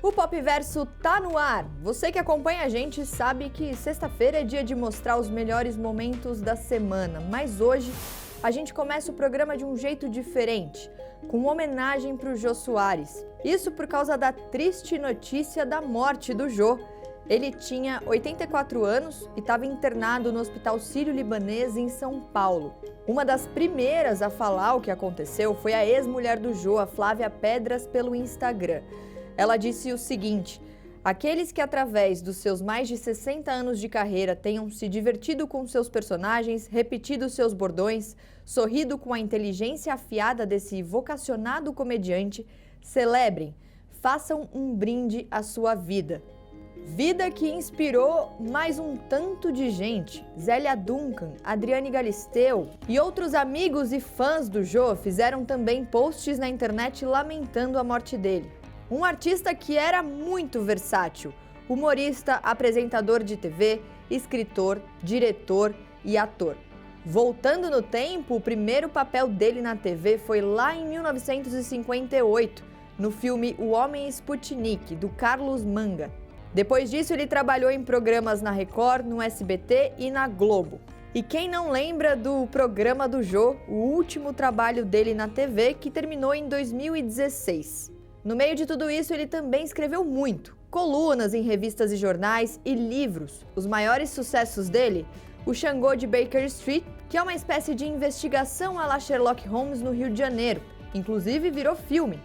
O Popverso tá no ar! Você que acompanha a gente sabe que sexta-feira é dia de mostrar os melhores momentos da semana, mas hoje a gente começa o programa de um jeito diferente, com uma homenagem para o Jô Soares. Isso por causa da triste notícia da morte do Jô. Ele tinha 84 anos e estava internado no Hospital Sírio-Libanês em São Paulo. Uma das primeiras a falar o que aconteceu foi a ex-mulher do Jô, a Flávia Pedras, pelo Instagram. Ela disse o seguinte: aqueles que através dos seus mais de 60 anos de carreira tenham se divertido com seus personagens, repetido seus bordões, sorrido com a inteligência afiada desse vocacionado comediante, celebrem, façam um brinde à sua vida. Vida que inspirou mais um tanto de gente. Zélia Duncan, Adriane Galisteu e outros amigos e fãs do Jô fizeram também posts na internet lamentando a morte dele. Um artista que era muito versátil, humorista, apresentador de TV, escritor, diretor e ator. Voltando no tempo, o primeiro papel dele na TV foi lá em 1958, no filme O Homem Sputnik, do Carlos Manga. Depois disso, ele trabalhou em programas na Record, no SBT e na Globo. E quem não lembra do Programa do Jô, o último trabalho dele na TV, que terminou em 2016. No meio de tudo isso, ele também escreveu muito. Colunas em revistas e jornais e livros. Os maiores sucessos dele, o Xangô de Baker Street, que é uma espécie de investigação à la Sherlock Holmes no Rio de Janeiro. Inclusive virou filme.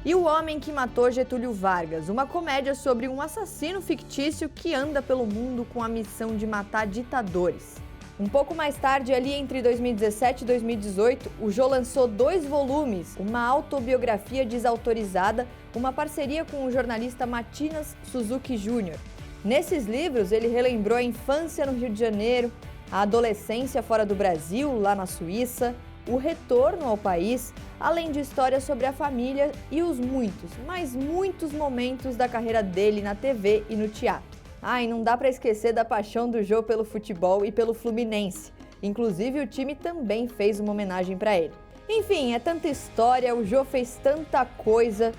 E O Homem que Matou Getúlio Vargas, uma comédia sobre um assassino fictício que anda pelo mundo com a missão de matar ditadores. Um pouco mais tarde, ali entre 2017 e 2018, o Jô lançou 2 volumes, uma autobiografia desautorizada, uma parceria com o jornalista Matinas Suzuki Jr. Nesses livros, ele relembrou a infância no Rio de Janeiro, a adolescência fora do Brasil, lá na Suíça, o retorno ao país, além de histórias sobre a família e os muitos, mas muitos momentos da carreira dele na TV e no teatro. E não dá para esquecer da paixão do Jô pelo futebol e pelo Fluminense. Inclusive, o time também fez uma homenagem para ele. Enfim, é tanta história, o Jô fez tanta coisa,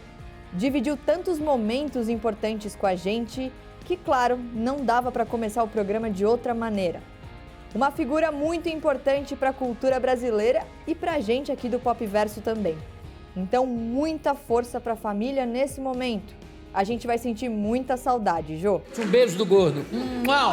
dividiu tantos momentos importantes com a gente, que, claro, não dava para começar o programa de outra maneira. Uma figura muito importante para a cultura brasileira e para a gente aqui do Popverso também. Então, muita força para a família nesse momento. A gente vai sentir muita saudade, Jô. Um beijo do gordo. Uau!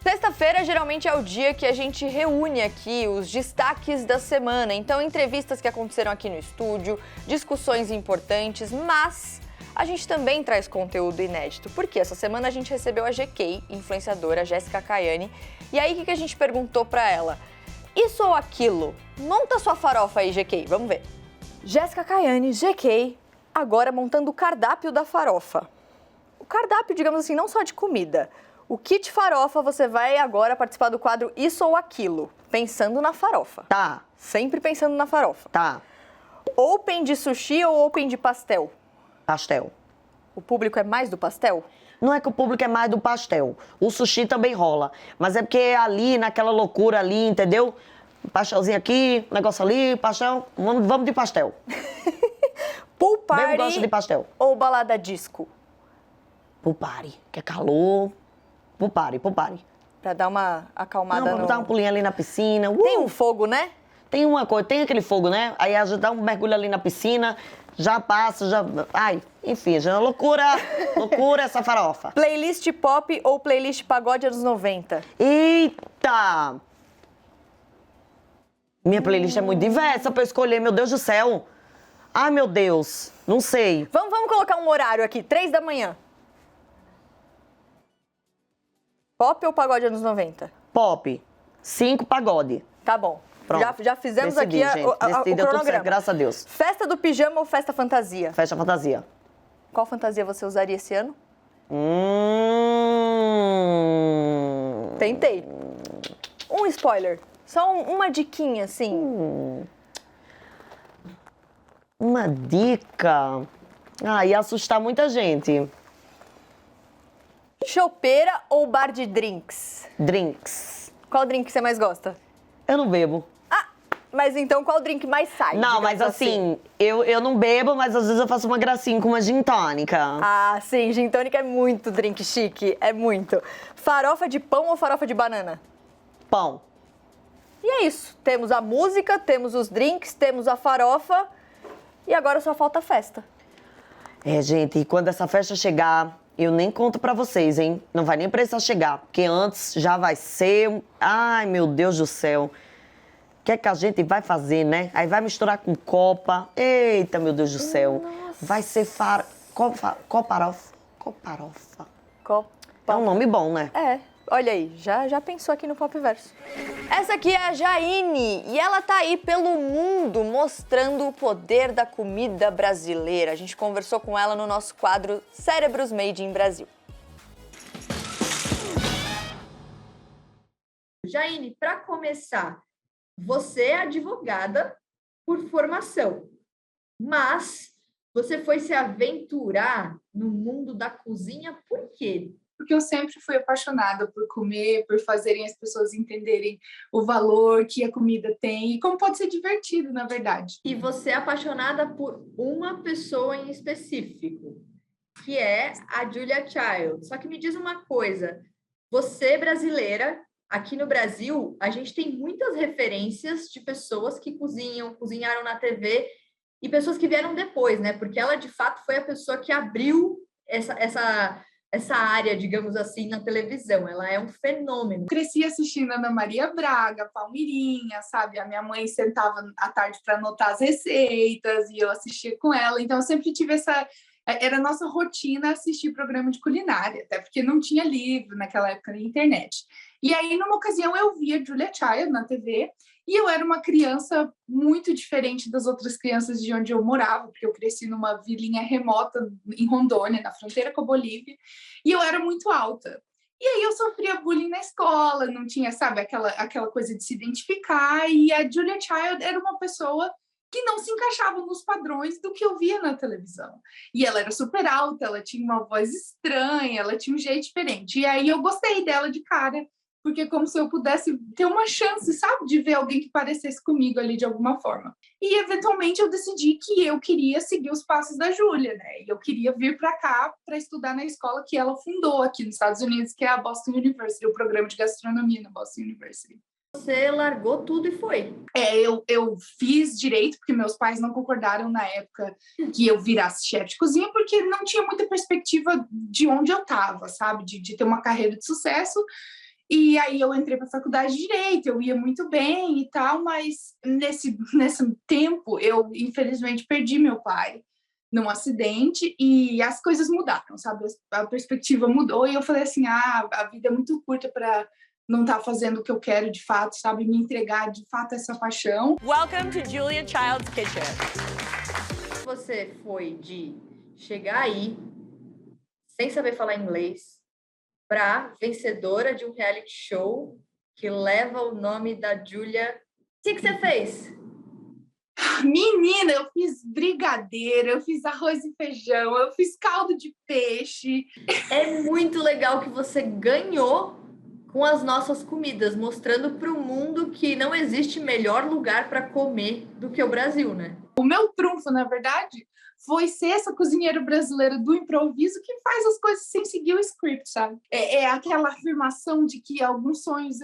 Sexta-feira geralmente é o dia que a gente reúne aqui os destaques da semana. Então, entrevistas que aconteceram aqui no estúdio, discussões importantes, mas a gente também traz conteúdo inédito, porque essa semana a gente recebeu a GK, influenciadora Jéssica Caiani, e aí o que a gente perguntou pra ela? Isso ou aquilo? Monta sua farofa aí, GK, vamos ver. Jéssica Caiani, GK, agora montando o cardápio da farofa. O cardápio, digamos assim, não só de comida. O kit farofa, você vai agora participar do quadro Isso ou Aquilo, pensando na farofa. Tá. Sempre pensando na farofa. Tá. Open de sushi ou open de pastel? Pastel. O público é mais do pastel? Não é que o público é mais do pastel. O sushi também rola. Mas é porque é ali, naquela loucura ali, entendeu? Pastelzinho aqui, negócio ali, pastel. Vamos de pastel. Pool party Bem gosto de pastel. ou balada disco? Pool party, que é calor. Pool party. Pra dar uma acalmada Não, vamos dar um pulinho ali na piscina. Tem um fogo, né? Tem uma coisa, tem aquele fogo, né? Aí a gente dá um mergulho ali na piscina, já passa, já... Ai, enfim, já é uma loucura essa farofa. Playlist pop ou playlist pagode anos 90? Eita! Minha playlist é muito diversa pra eu escolher, meu Deus do céu. Ai, meu Deus, não sei. Vamos colocar um horário aqui, 3 da manhã. Pop ou pagode anos 90? Pop, 5 pagode. Tá bom. Pronto. Já fizemos Decidi, aqui gente. o Decidi, deu tudo cronograma. certo, graças a Deus. Festa do pijama ou festa fantasia? Festa fantasia. Qual fantasia você usaria esse ano? Tentei. Um spoiler. Só uma diquinha, assim. Uma dica. Ah, ia assustar muita gente. Chopeira ou bar de drinks? Drinks. Qual drink você mais gosta? Eu não bebo. Ah, mas então qual drink mais sai? Não, mas assim, eu não bebo, mas às vezes eu faço uma gracinha com uma gin tônica. Ah, sim, gin tônica é muito drink chique, é muito. Farofa de pão ou farofa de banana? Pão. E é isso, temos a música, temos os drinks, temos a farofa e agora só falta a festa. É, gente, e quando essa festa chegar, eu nem conto pra vocês, hein? Não vai nem precisar chegar, porque antes já vai ser... Ai, meu Deus do céu. O que é que a gente vai fazer, né? Aí vai misturar com copa. Eita, meu Deus do céu. Nossa. Vai ser coparofa. Coparofa. Copa. É um nome bom, né? É, olha aí, já pensou aqui no Pop Verso. Essa aqui é a Jaine e ela tá aí pelo mundo mostrando o poder da comida brasileira. A gente conversou com ela no nosso quadro Cérebros Made in Brasil. Jaine, para começar, você é advogada por formação, mas você foi se aventurar no mundo da cozinha por quê? Porque eu sempre fui apaixonada por comer, por fazerem as pessoas entenderem o valor que a comida tem e como pode ser divertido, na verdade. E você é apaixonada por uma pessoa em específico, que é a Julia Child. Só que me diz uma coisa, você brasileira, aqui no Brasil, a gente tem muitas referências de pessoas que cozinharam na TV e pessoas que vieram depois, né? Porque ela, de fato, foi a pessoa que abriu essa área, digamos assim, na televisão. Ela é um fenômeno. Cresci assistindo Ana Maria Braga, Palmirinha, sabe? A minha mãe sentava à tarde para anotar as receitas e eu assistia com ela. Então, eu sempre tive essa... Era a nossa rotina assistir programa de culinária, até porque não tinha livro naquela época na internet. E aí, numa ocasião, eu vi a Julia Child na TV e eu era uma criança muito diferente das outras crianças de onde eu morava, porque eu cresci numa vilinha remota em Rondônia, na fronteira com a Bolívia, e eu era muito alta. E aí eu sofria bullying na escola, não tinha, sabe, aquela coisa de se identificar, e a Julia Child era uma pessoa que não se encaixava nos padrões do que eu via na televisão. E ela era super alta, ela tinha uma voz estranha, ela tinha um jeito diferente. E aí eu gostei dela de cara, porque como se eu pudesse ter uma chance, sabe, de ver alguém que parecesse comigo ali de alguma forma. E, eventualmente, eu decidi que eu queria seguir os passos da Júlia, né? E eu queria vir para cá para estudar na escola que ela fundou aqui nos Estados Unidos, que é a Boston University, o programa de gastronomia na Boston University. Você largou tudo e foi. Eu fiz direito, porque meus pais não concordaram na época que eu virasse chefe de cozinha, porque não tinha muita perspectiva de onde eu estava, sabe? De ter uma carreira de sucesso. E aí eu entrei para a faculdade de Direito, eu ia muito bem e tal, mas nesse tempo eu, infelizmente, perdi meu pai num acidente e as coisas mudaram, sabe? A perspectiva mudou e eu falei assim, a vida é muito curta para não estar fazendo o que eu quero de fato, sabe? Me entregar de fato a essa paixão. Welcome to Julia Child's Kitchen. Você foi de chegar aí, sem saber falar inglês, para vencedora de um reality show que leva o nome da Julia. O que você fez? Menina, eu fiz brigadeiro, eu fiz arroz e feijão, eu fiz caldo de peixe. É muito legal que você ganhou com as nossas comidas, mostrando para o mundo que não existe melhor lugar para comer do que o Brasil, né? O meu trunfo, na verdade, foi ser essa cozinheira brasileira do improviso que faz as coisas sem seguir o script, sabe? É aquela afirmação de que alguns sonhos,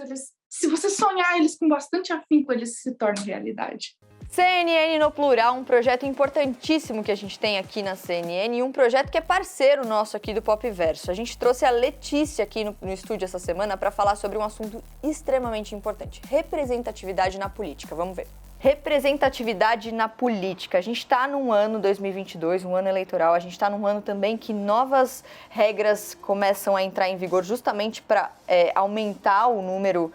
se você sonhar eles com bastante afinco, eles se tornam realidade. CNN no Plural, um projeto importantíssimo que a gente tem aqui na CNN e um projeto que é parceiro nosso aqui do Pop Verso. A gente trouxe a Letícia aqui no estúdio essa semana para falar sobre um assunto extremamente importante, representatividade na política. Vamos ver. Representatividade na política. A gente está num ano 2022, um ano eleitoral, a gente está num ano também que novas regras começam a entrar em vigor justamente para aumentar o número,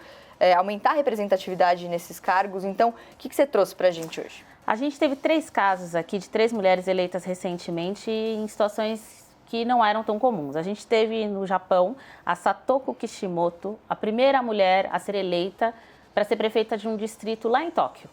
aumentar a representatividade nesses cargos. Então, o que você trouxe para a gente hoje? A gente teve 3 casos aqui de 3 mulheres eleitas recentemente em situações que não eram tão comuns. A gente teve no Japão a Satoko Kishimoto, a primeira mulher a ser eleita para ser prefeita de um distrito lá em Tóquio.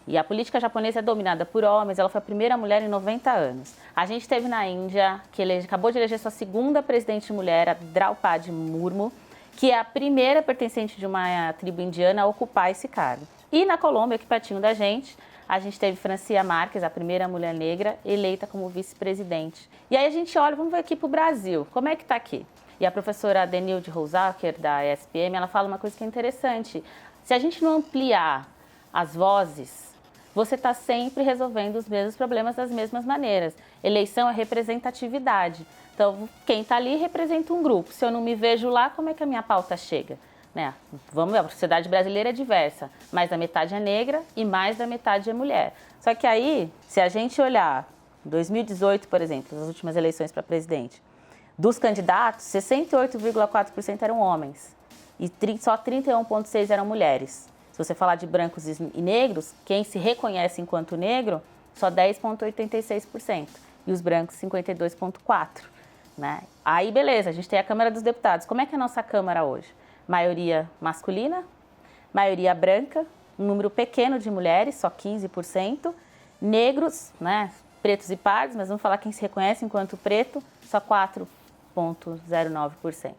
E a política japonesa é dominada por homens, ela foi a primeira mulher em 90 anos. A gente teve na Índia, que acabou de eleger sua segunda presidente mulher, a Draupadi Murmu, que é a primeira pertencente de uma tribo indiana a ocupar esse cargo. E na Colômbia, aqui pertinho da gente, a gente teve Francia Márquez, a primeira mulher negra, eleita como vice-presidente. E aí a gente olha, vamos ver aqui para o Brasil, como é que está aqui? E a professora Denilde Rosacker, da ESPM, ela fala uma coisa que é interessante. Se a gente não ampliar as vozes, você está sempre resolvendo os mesmos problemas das mesmas maneiras. Eleição é representatividade. Então, quem está ali representa um grupo. Se eu não me vejo lá, como é que a minha pauta chega? Né? Vamos ver, a sociedade brasileira é diversa. Mais da metade é negra e mais da metade é mulher. Só que aí, se a gente olhar 2018, por exemplo, as últimas eleições para presidente, dos candidatos, 68,4% eram homens e só 31,6% eram mulheres. Se você falar de brancos e negros, quem se reconhece enquanto negro, só 10,86%. E os brancos, 52,4%. Né? Aí, beleza, a gente tem a Câmara dos Deputados. Como é que é a nossa Câmara hoje? Maioria masculina, maioria branca, um número pequeno de mulheres, só 15%. Negros, né, pretos e pardos, mas vamos falar quem se reconhece enquanto preto, só 4,09%.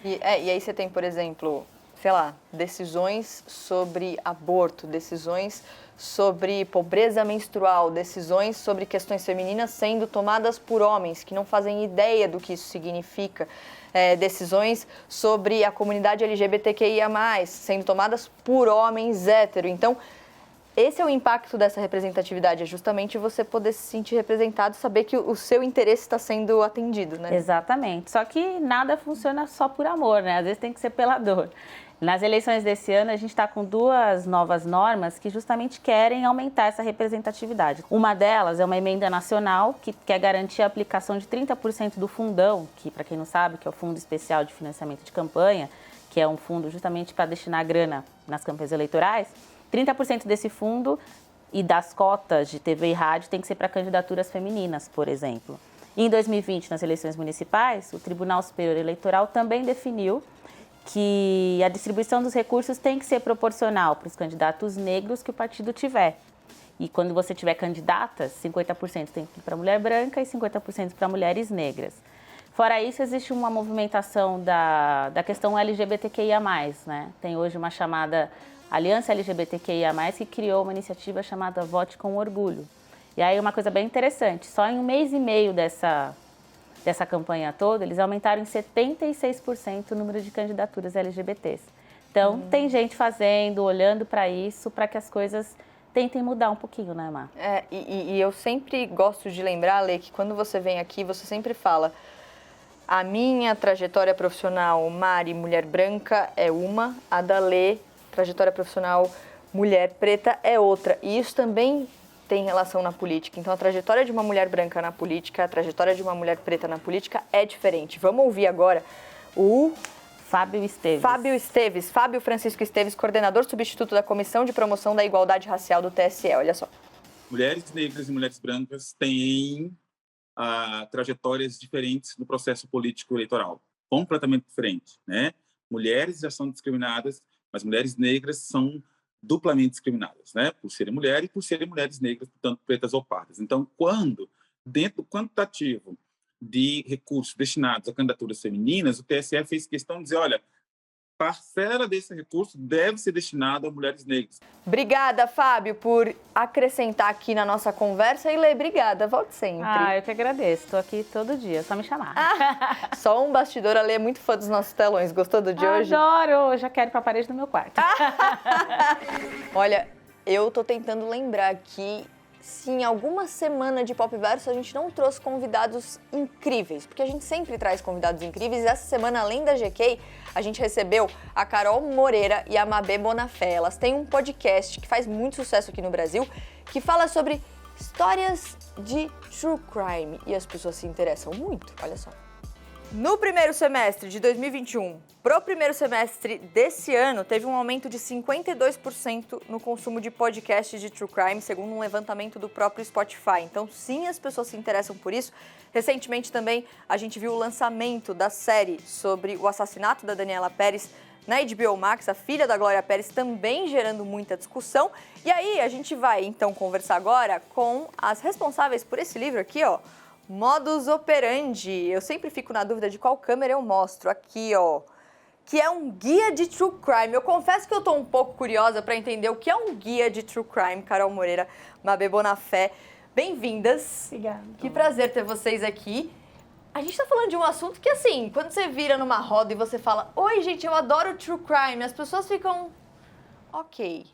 E aí você tem, por exemplo, sei lá, decisões sobre aborto, decisões sobre pobreza menstrual, decisões sobre questões femininas sendo tomadas por homens que não fazem ideia do que isso significa, decisões sobre a comunidade LGBTQIA+, sendo tomadas por homens hétero. Então, esse é o impacto dessa representatividade, é justamente você poder se sentir representado e saber que o seu interesse está sendo atendido, né? Exatamente, só que nada funciona só por amor, né? Às vezes tem que ser pela dor. Nas eleições desse ano, a gente está com 2 novas normas que justamente querem aumentar essa representatividade. Uma delas é uma emenda nacional que quer garantir a aplicação de 30% do fundão, que, para quem não sabe, que é o Fundo Especial de Financiamento de Campanha, que é um fundo justamente para destinar grana nas campanhas eleitorais. 30% desse fundo e das cotas de TV e rádio tem que ser para candidaturas femininas, por exemplo. E em 2020, nas eleições municipais, o Tribunal Superior Eleitoral também definiu que a distribuição dos recursos tem que ser proporcional para os candidatos negros que o partido tiver. E quando você tiver candidatas, 50% tem que ir para mulher branca e 50% para mulheres negras. Fora isso, existe uma movimentação da questão LGBTQIA+, né? Tem hoje uma chamada Aliança LGBTQIA+, que criou uma iniciativa chamada Vote com Orgulho. E aí uma coisa bem interessante, só em 1 mês e meio dessa campanha toda, eles aumentaram em 76% o número de candidaturas LGBTs. Então, tem gente fazendo, olhando para isso, para que as coisas tentem mudar um pouquinho, né, Mar? E eu sempre gosto de lembrar, Lê, que quando você vem aqui, você sempre fala: a minha trajetória profissional, Mari, mulher branca, é uma, a da Lê, trajetória profissional, mulher preta, é outra. E isso também tem relação na política. Então, a trajetória de uma mulher branca na política, a trajetória de uma mulher preta na política é diferente. Vamos ouvir agora o Fábio Esteves. Fábio Francisco Esteves, coordenador substituto da Comissão de Promoção da Igualdade Racial do TSE. Olha só. Mulheres negras e mulheres brancas têm trajetórias diferentes no processo político eleitoral, completamente diferentes, né? Mulheres já são discriminadas, mas mulheres negras são duplamente discriminadas, né? Por serem mulheres e por serem mulheres negras, portanto, pretas ou pardas. Então, quando, dentro do quantitativo de recursos destinados a candidaturas femininas, o TSE fez questão de dizer, olha, parcela desse recurso deve ser destinada a mulheres negras. Obrigada, Fábio, por acrescentar aqui na nossa conversa. E Lê, obrigada, volte sempre. Eu que agradeço, estou aqui todo dia, só me chamar. Só um bastidor, a Lê é muito fã dos nossos telões. Gostou do de hoje? Adoro, já quero ir para a parede do meu quarto. Olha, eu tô tentando lembrar aqui se em alguma semana de Pop Verso a gente não trouxe convidados incríveis, porque a gente sempre traz convidados incríveis. E essa semana, além da GK, a gente recebeu a Carol Moreira e a Mabê Bonafé. Elas têm um podcast que faz muito sucesso aqui no Brasil, que fala sobre histórias de true crime. E as pessoas se interessam muito, olha só. No primeiro semestre de 2021, pro primeiro semestre desse ano, teve um aumento de 52% no consumo de podcasts de true crime, segundo um levantamento do próprio Spotify. Então, sim, as pessoas se interessam por isso. Recentemente também a gente viu o lançamento da série sobre o assassinato da Daniela Pérez na HBO Max, a filha da Glória Pérez, também gerando muita discussão. E aí a gente vai então conversar agora com as responsáveis por esse livro aqui, ó, Modus Operandi. Eu sempre fico na dúvida de qual câmera eu mostro. Aqui, ó, que é um guia de True Crime. Eu confesso que eu tô um pouco curiosa para entender o que é um guia de True Crime. Carol Moreira, Mabê Bonafé, bem-vindas. Obrigada. Que prazer ter vocês aqui. A gente tá falando de um assunto que, assim, quando você vira numa roda e você fala, oi, gente, eu adoro True Crime, as pessoas ficam, ok.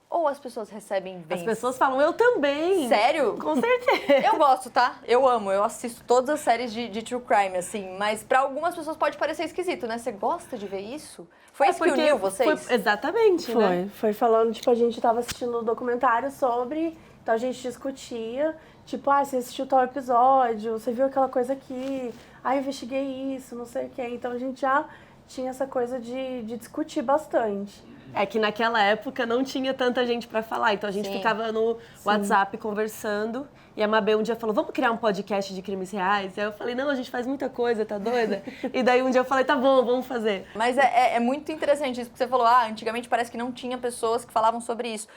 Ou as pessoas recebem bem. As pessoas falam, eu também. Sério? Com certeza. Eu gosto, tá? Eu amo, eu assisto todas as séries de True Crime, assim, mas pra algumas pessoas pode parecer esquisito, né? Você gosta de ver isso? Foi isso que uniu vocês? Exatamente, né? Foi falando, tipo, a gente tava assistindo um documentário sobre, então a gente discutia, tipo, você assistiu tal episódio, você viu aquela coisa aqui, eu investiguei isso, não sei o quê. Então a gente já tinha essa coisa de discutir bastante. É que naquela época não tinha tanta gente pra falar, então a gente ficava no WhatsApp conversando, e a Mabê um dia falou, vamos criar um podcast de crimes reais? Aí eu falei, não, a gente faz muita coisa, tá doida? E daí um dia eu falei, tá bom, vamos fazer. Mas é muito interessante isso, porque você falou, antigamente parece que não tinha pessoas que falavam sobre isso.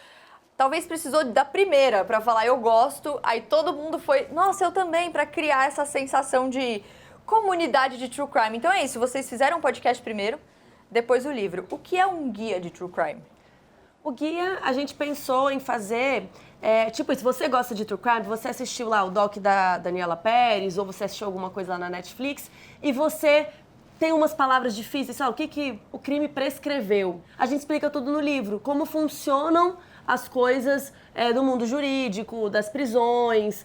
Talvez precisou da primeira pra falar, eu gosto, aí todo mundo foi, nossa, eu também, pra criar essa sensação de comunidade de True Crime. Então é isso, vocês fizeram um podcast primeiro, depois o livro. O que é um guia de True Crime? O guia, a gente pensou em fazer, tipo, se você gosta de True Crime, você assistiu lá o doc da Daniela Pérez, ou você assistiu alguma coisa lá na Netflix, e você tem umas palavras difíceis, sabe, o que o crime prescreveu. A gente explica tudo no livro, como funcionam as coisas do mundo jurídico, das prisões,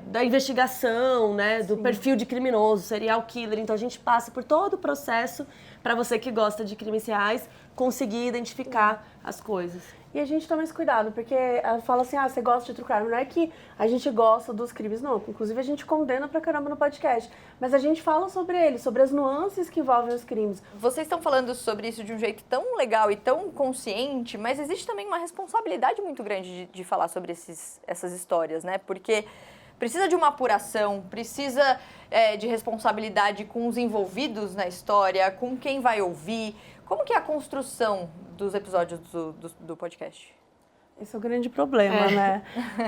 da investigação, né, do perfil de criminoso, serial killer. Então a gente passa por todo o processo para você que gosta de crimes reais conseguir identificar as coisas. E a gente toma esse cuidado, porque ela fala assim, você gosta de True Crime. Não é que a gente gosta dos crimes, não. Inclusive, a gente condena pra caramba no podcast. Mas a gente fala sobre eles, sobre as nuances que envolvem os crimes. Vocês estão falando sobre isso de um jeito tão legal e tão consciente, mas existe também uma responsabilidade muito grande de falar sobre essas histórias, né? Porque precisa de uma apuração, precisa de responsabilidade com os envolvidos na história, com quem vai ouvir. Como que é a construção dos episódios do podcast? Esse é o grande problema, né?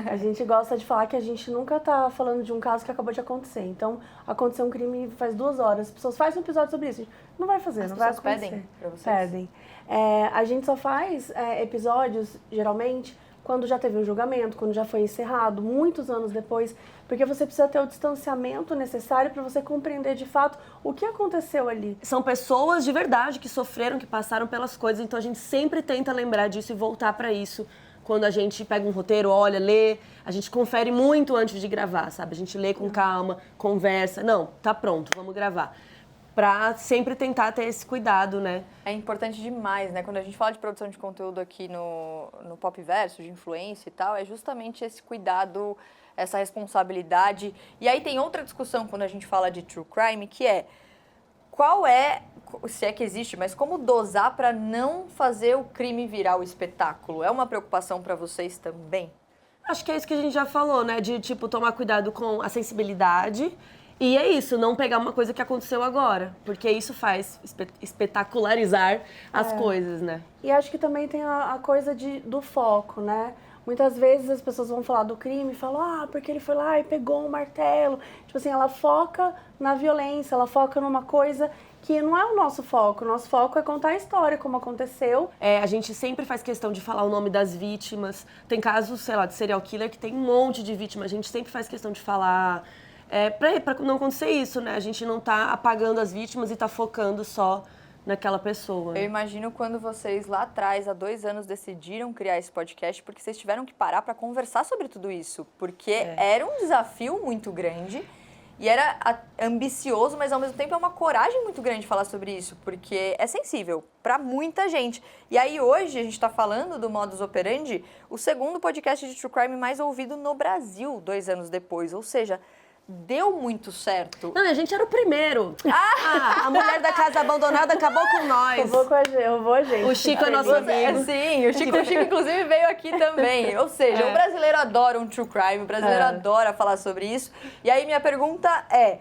A gente gosta de falar que a gente nunca tá falando de um caso que acabou de acontecer. Então, aconteceu um crime faz 2 horas, as pessoas fazem um episódio sobre isso. Não vai fazer, não vai acontecer. As pessoas pedem pra vocês? Pedem. A gente só faz episódios, geralmente, quando já teve um julgamento, quando já foi encerrado, muitos anos depois, porque você precisa ter o distanciamento necessário para você compreender de fato o que aconteceu ali. São pessoas de verdade que sofreram, que passaram pelas coisas, então a gente sempre tenta lembrar disso e voltar para isso. Quando a gente pega um roteiro, olha, lê, a gente confere muito antes de gravar, sabe? A gente lê com calma, conversa, não, tá pronto, vamos gravar. Pra sempre tentar ter esse cuidado, né? É importante demais, né? Quando a gente fala de produção de conteúdo aqui no Pop Verso, de influência e tal, é justamente esse cuidado, essa responsabilidade. E aí tem outra discussão quando a gente fala de True Crime, que é qual é, se é que existe, mas como dosar para não fazer o crime virar o espetáculo? É uma preocupação para vocês também? Acho que é isso que a gente já falou, né? De, tipo, tomar cuidado com a sensibilidade. E é isso, não pegar uma coisa que aconteceu agora, porque isso faz espetacularizar as coisas, né? E acho que também tem a coisa do foco, né? Muitas vezes as pessoas vão falar do crime e falam, porque ele foi lá e pegou um martelo. Tipo assim, ela foca na violência, ela foca numa coisa que não é o nosso foco. O nosso foco é contar a história, como aconteceu. A gente sempre faz questão de falar o nome das vítimas. Tem casos, sei lá, de serial killer que tem um monte de vítimas. A gente sempre faz questão de falar. Pra não acontecer isso, né? A gente não tá apagando as vítimas e tá focando só naquela pessoa. Eu imagino quando vocês lá atrás, há 2 anos, decidiram criar esse podcast, porque vocês tiveram que parar para conversar sobre tudo isso. Porque era um desafio muito grande e era ambicioso, mas ao mesmo tempo é uma coragem muito grande falar sobre isso, porque é sensível para muita gente. E aí hoje a gente está falando do Modus Operandi, o 2º podcast de True Crime mais ouvido no Brasil, 2 anos depois. Ou seja, deu muito certo. Não, a gente era o primeiro. A mulher da casa abandonada acabou com nós. Eu vou, gente. O Chico é nosso amigo. Sim, o Chico inclusive veio aqui também. Ou seja, o brasileiro adora um true crime, o brasileiro adora falar sobre isso. E aí minha pergunta é,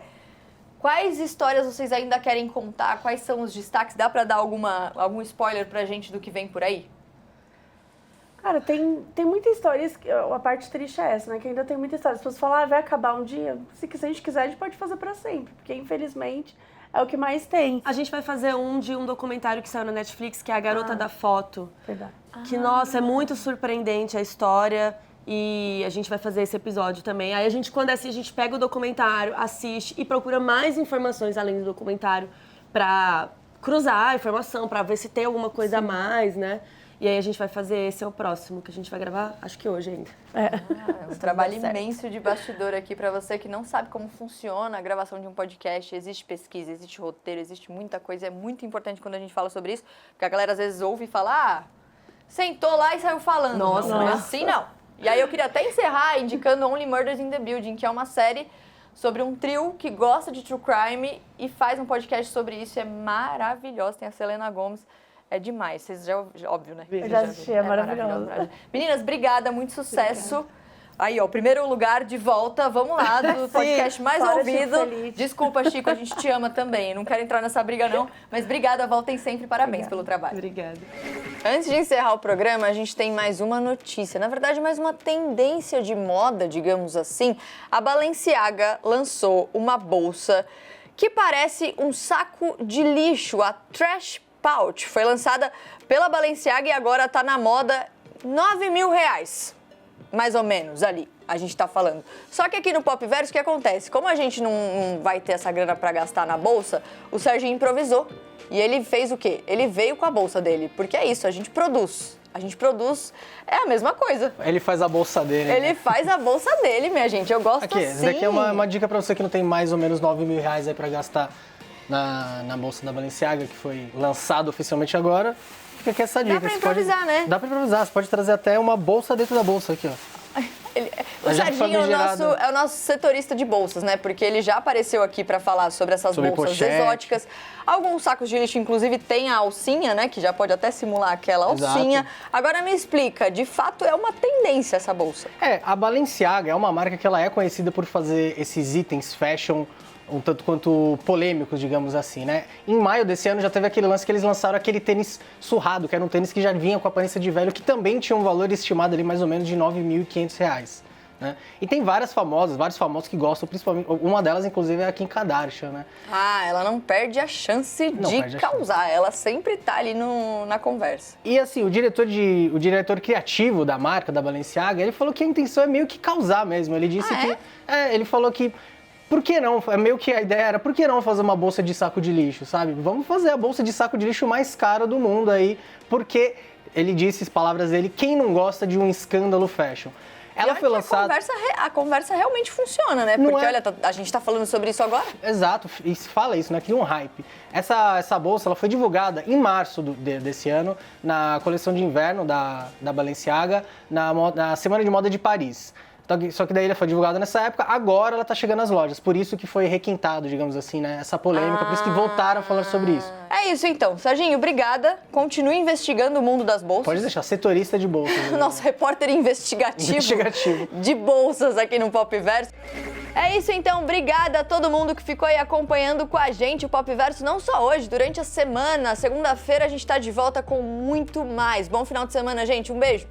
Quais histórias vocês ainda querem contar? Quais são os destaques? Dá pra dar algum spoiler pra gente do que vem por aí? Cara, tem muita história, a parte triste é essa, né? Que ainda tem muita história. As pessoas falam, vai acabar um dia. Se a gente quiser, a gente pode fazer pra sempre. Porque, infelizmente, é o que mais tem. A gente vai fazer um documentário que saiu na Netflix, que é A Garota da Foto. Verdade. Que, nossa, é muito surpreendente a história. E a gente vai fazer esse episódio também. Aí quando é assim, a gente pega o documentário, assiste e procura mais informações além do documentário pra cruzar a informação, pra ver se tem alguma coisa a mais, né? E aí a gente vai fazer, esse é o próximo, que a gente vai gravar, acho que hoje ainda. Um trabalho imenso de bastidor aqui pra você que não sabe como funciona a gravação de um podcast. Existe pesquisa, existe roteiro, existe muita coisa. É muito importante quando a gente fala sobre isso, porque a galera às vezes ouve e fala, sentou lá e saiu falando. Nossa. Não é assim não. E aí eu queria até encerrar indicando Only Murders in the Building, que é uma série sobre um trio que gosta de true crime e faz um podcast sobre isso. É maravilhoso, tem a Selena Gomez. É demais, vocês já, óbvio, né? Eu já assisti, é maravilhoso. Meninas, obrigada, muito sucesso. Obrigada. Aí, ó, o primeiro lugar de volta, vamos lá, do podcast mais ouvido. Desculpa, Chico, a gente te ama também, não quero entrar nessa briga não, mas obrigada, voltem sempre, parabéns pelo trabalho. Obrigada. Antes de encerrar o programa, a gente tem mais uma notícia, na verdade, mais uma tendência de moda, digamos assim. A Balenciaga lançou uma bolsa que parece um saco de lixo, a Trash Pouch. Foi lançada pela Balenciaga e agora está na moda R$9.000, mais ou menos, ali, a gente está falando. Só que aqui no Popverso, o que acontece? Como a gente não vai ter essa grana para gastar na bolsa, o Serginho improvisou. E ele fez o quê? Ele veio com a bolsa dele, porque é isso, a gente produz. A gente produz, é a mesma coisa. Ele faz a bolsa dele. Ele faz a bolsa dele, minha gente, eu gosto aqui, assim. Essa daqui é uma dica para você que não tem mais ou menos R$9.000 aí para gastar na bolsa da Balenciaga, que foi lançado oficialmente agora. Fica aqui essa dica. Dá pra improvisar, né? Dá pra improvisar, você pode trazer até uma bolsa dentro da bolsa aqui, ó. O Serginho é o nosso setorista de bolsas, né? Porque ele já apareceu aqui para falar sobre essas bolsas pochete. exóticas. Alguns sacos de lixo, inclusive, tem a alcinha, né? Que já pode até simular aquela alcinha. Exato. Agora me explica, de fato é uma tendência essa bolsa? A Balenciaga é uma marca que ela é conhecida por fazer esses itens fashion um tanto quanto polêmicos, digamos assim, né? Em maio desse ano já teve aquele lance que eles lançaram aquele tênis surrado, que era um tênis que já vinha com aparência de velho, que também tinha um valor estimado ali mais ou menos de R$9.500, né? E tem vários famosos que gostam, principalmente, uma delas inclusive é a Kim Kardashian, né? Ela não perde a chance de causar, ela sempre tá ali na conversa. E assim, o diretor criativo da marca, da Balenciaga, ele falou que a intenção é meio que causar mesmo, ele disse ele falou que por que não? Meio que a ideia era, por que não fazer uma bolsa de saco de lixo, sabe? Vamos fazer a bolsa de saco de lixo mais cara do mundo aí, porque, ele disse, as palavras dele, quem não gosta de um escândalo fashion? Ela foi lançada... A conversa realmente funciona, né? Porque, olha, a gente tá falando sobre isso agora. Exato, e se fala isso, né? Cria um hype. Essa bolsa, ela foi divulgada em março desse ano, na coleção de inverno da Balenciaga, na Semana de Moda de Paris. Só que daí ela foi divulgada nessa época, agora ela tá chegando às lojas. Por isso que foi requintado, digamos assim, né? Essa polêmica, por isso que voltaram a falar sobre isso. É isso então. Serginho, obrigada. Continue investigando o mundo das bolsas. Pode deixar, setorista de bolsas. Nosso repórter investigativo de bolsas aqui no Popverso. É isso então, obrigada a todo mundo que ficou aí acompanhando com a gente o Popverso, não só hoje, durante a semana. Segunda-feira a gente tá de volta com muito mais. Bom final de semana, gente. Um beijo.